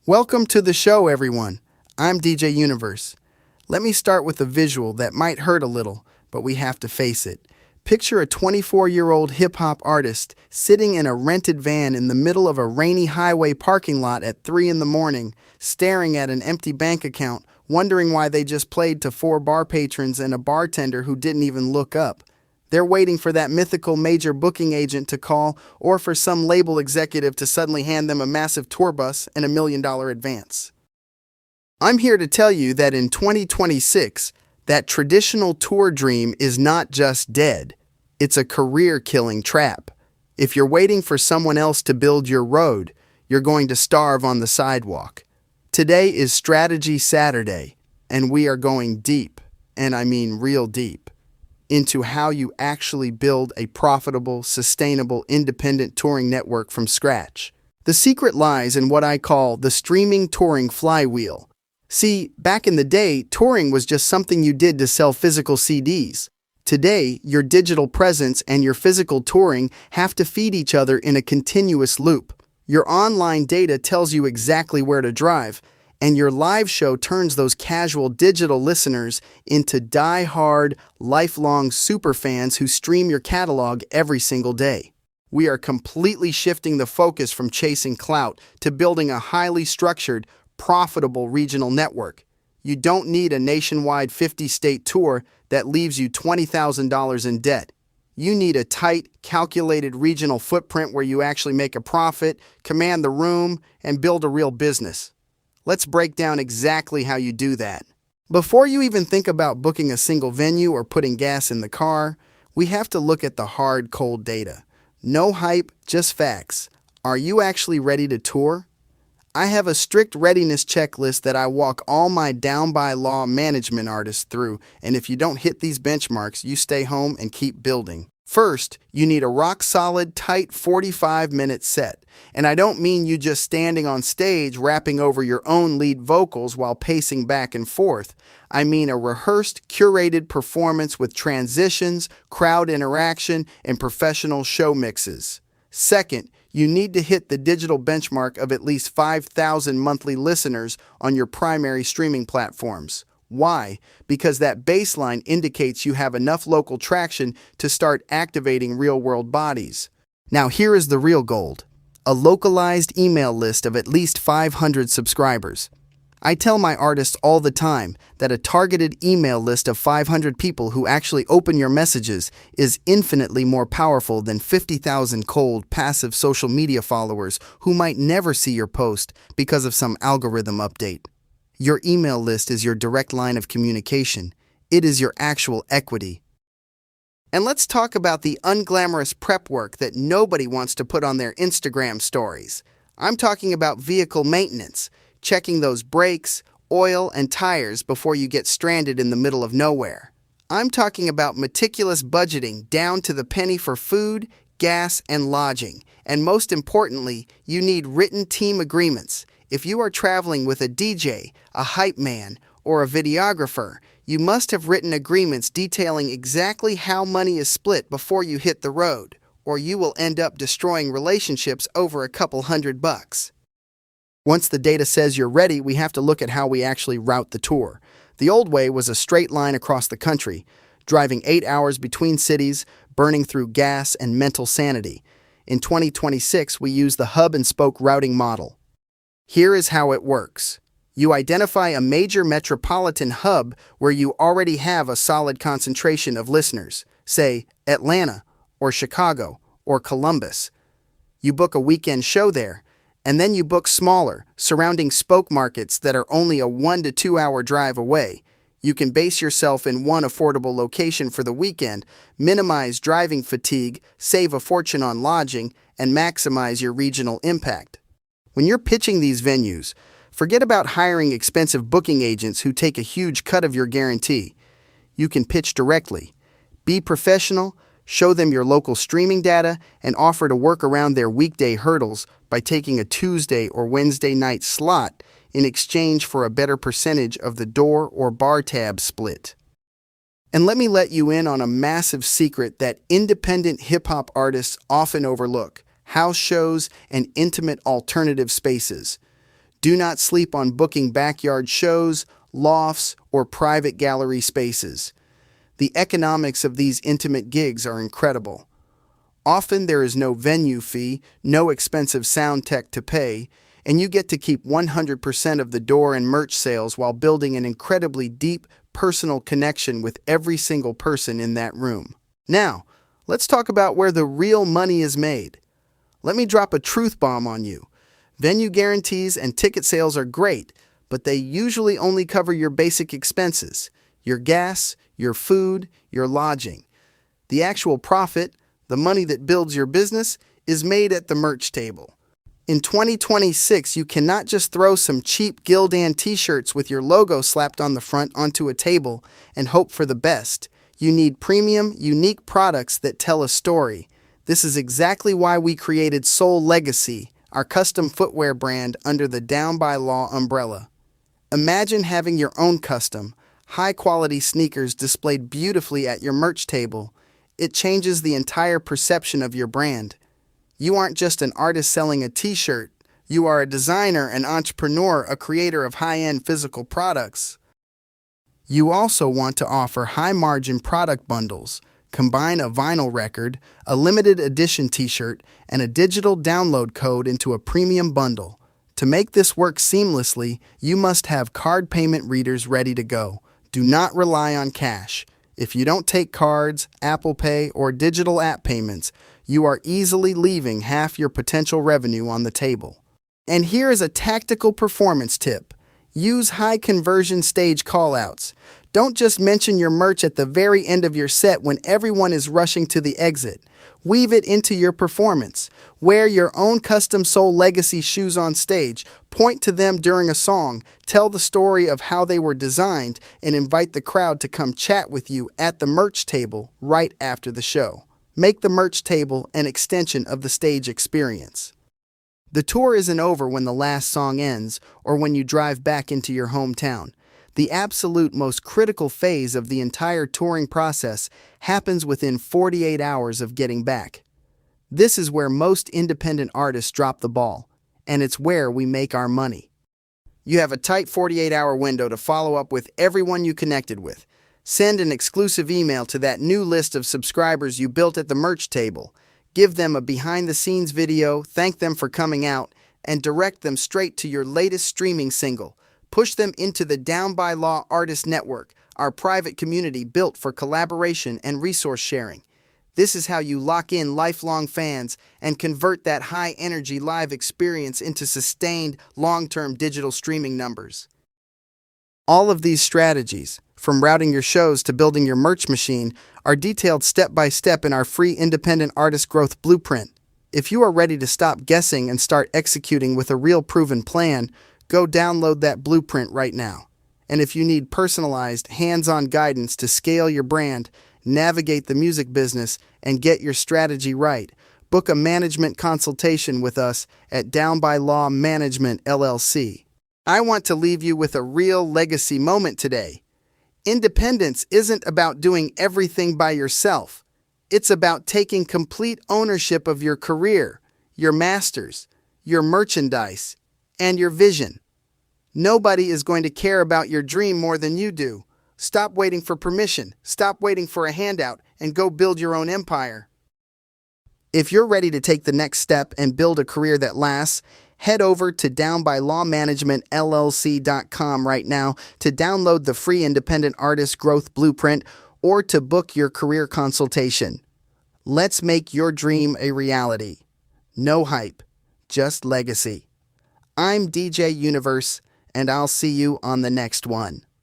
Welcome to the show, everyone. I'm DJ Universe. Let me start with a visual that might hurt a little, but we have to face it. Picture a 24-year-old hip-hop artist sitting in a rented van in the middle of a rainy highway parking lot at 3 in the morning, staring at an empty bank account, wondering why they just played to 4 bar patrons and a bartender who didn't even look up. They're waiting for that mythical major booking agent to call or for some label executive to suddenly hand them a massive tour bus and $1 million advance. I'm here to tell you that in 2026, that traditional tour dream is not just dead. It's a career-killing trap. If you're waiting for someone else to build your road, you're going to starve on the sidewalk. Today is Strategy Saturday, and we are going deep, and I mean real deep, into how you actually build a profitable, sustainable, independent touring network from scratch. The secret lies in what I call the streaming touring flywheel. See, back in the day, touring was just something you did to sell physical CDs. Today, your digital presence and your physical touring have to feed each other in a continuous loop. Your online data tells you exactly where to drive, and your live show turns those casual digital listeners into die-hard, lifelong superfans who stream your catalog every single day. We are completely shifting the focus from chasing clout to building a highly structured, profitable regional network. You don't need a nationwide 50-state tour that leaves you $20,000 in debt. You need a tight, calculated regional footprint where you actually make a profit, command the room, and build a real business. Let's break down exactly how you do that. Before you even think about booking a single venue or putting gas in the car, we have to look at the hard, cold data. No hype, just facts. Are you actually ready to tour? I have a strict readiness checklist that I walk all my down-by-law management artists through, and if you don't hit these benchmarks, you stay home and keep building. First, you need a rock-solid, tight 45-minute set. And I don't mean you just standing on stage rapping over your own lead vocals while pacing back and forth. I mean a rehearsed, curated performance with transitions, crowd interaction, and professional show mixes. Second, you need to hit the digital benchmark of at least 5,000 monthly listeners on your primary streaming platforms. Why? Because that baseline indicates you have enough local traction to start activating real-world bodies. Now here is the real gold. A localized email list of at least 500 subscribers. I tell my artists all the time that a targeted email list of 500 people who actually open your messages is infinitely more powerful than 50,000 cold, passive social media followers who might never see your post because of some algorithm update. Your email list is your direct line of communication. It is your actual equity. And let's talk about the unglamorous prep work that nobody wants to put on their Instagram stories. I'm talking about vehicle maintenance, checking those brakes, oil, and tires before you get stranded in the middle of nowhere. I'm talking about meticulous budgeting down to the penny for food, gas, and lodging. And most importantly, you need written team agreements. If you are traveling with a DJ, a hype man, or a videographer, you must have written agreements detailing exactly how money is split before you hit the road, or you will end up destroying relationships over a couple $100. Once the data says you're ready, we have to look at how we actually route the tour. The old way was a straight line across the country, driving 8 hours between cities, burning through gas and mental sanity. In 2026, we use the hub-and-spoke routing model. Here is how it works. You identify a major metropolitan hub where you already have a solid concentration of listeners, say Atlanta or Chicago or Columbus. You book a weekend show there, and then you book smaller, surrounding spoke markets that are only a 1 to 2 hour drive away. You can base yourself in one affordable location for the weekend, minimize driving fatigue, save a fortune on lodging, and maximize your regional impact. When you're pitching these venues, forget about hiring expensive booking agents who take a huge cut of your guarantee. You can pitch directly. Be professional, show them your local streaming data, and offer to work around their weekday hurdles by taking a Tuesday or Wednesday night slot in exchange for a better percentage of the door or bar tab split. And let me let you in on a massive secret that independent hip-hop artists often overlook: house shows and intimate alternative spaces. Do not sleep on booking backyard shows, lofts, or private gallery spaces. The economics of these intimate gigs are incredible. Often there is no venue fee, no expensive sound tech to pay, and you get to keep 100% of the door and merch sales while building an incredibly deep, personal connection with every single person in that room. Now, let's talk about where the real money is made. Let me drop a truth bomb on you. Venue guarantees and ticket sales are great, but they usually only cover your basic expenses, your gas, your food, your lodging. The actual profit, the money that builds your business, is made at the merch table. In 2026, you cannot just throw some cheap Gildan t-shirts with your logo slapped on the front onto a table and hope for the best. You need premium, unique products that tell a story. This is exactly why we created Soul Legacy, our custom footwear brand under the Down by Law umbrella. Imagine having your own custom, high-quality sneakers displayed beautifully at your merch table. It changes the entire perception of your brand. You aren't just an artist selling a t-shirt. You are a designer, an entrepreneur, a creator of high-end physical products. You also want to offer high-margin product bundles. Combine a vinyl record, a limited edition t-shirt, and a digital download code into a premium bundle. To make this work seamlessly, you must have card payment readers ready to go. Do not rely on cash. If you don't take cards, Apple Pay, or digital app payments, you are easily leaving half your potential revenue on the table. And here is a tactical performance tip. Use high-conversion stage callouts. Don't just mention your merch at the very end of your set when everyone is rushing to the exit. Weave it into your performance. Wear your own custom Soul Legacy shoes on stage. Point to them during a song. Tell the story of how they were designed and invite the crowd to come chat with you at the merch table right after the show. Make the merch table an extension of the stage experience. The tour isn't over when the last song ends or when you drive back into your hometown. The absolute most critical phase of the entire touring process happens within 48 hours of getting back. This is where most independent artists drop the ball, and it's where we make our money. You have a tight 48-hour window to follow up with everyone you connected with. Send an exclusive email to that new list of subscribers you built at the merch table. Give them a behind-the-scenes video, thank them for coming out, and direct them straight to your latest streaming single. Push them into the Down by Law Artist Network, our private community built for collaboration and resource sharing. This is how you lock in lifelong fans and convert that high-energy live experience into sustained, long-term digital streaming numbers. All of these strategies, from routing your shows to building your merch machine, are detailed step by step in our free Independent Artist Growth Blueprint. If you are ready to stop guessing and start executing with a real proven plan, go download that blueprint right now. And if you need personalized, hands-on guidance to scale your brand, navigate the music business, and get your strategy right, book a management consultation with us at Down by Law Management, LLC. I want to leave you with a real legacy moment today. Independence isn't about doing everything by yourself. It's about taking complete ownership of your career, your masters, your merchandise, and your vision. Nobody is going to care about your dream more than you do. Stop waiting for permission, stop waiting for a handout, and go build your own empire. If you're ready to take the next step and build a career that lasts, head over to downbylawmanagementllc.com right now to download the free Independent Artist Growth Blueprint or to book your career consultation. Let's make your dream a reality. No hype, just legacy. I'm DJ Universe, and I'll see you on the next one.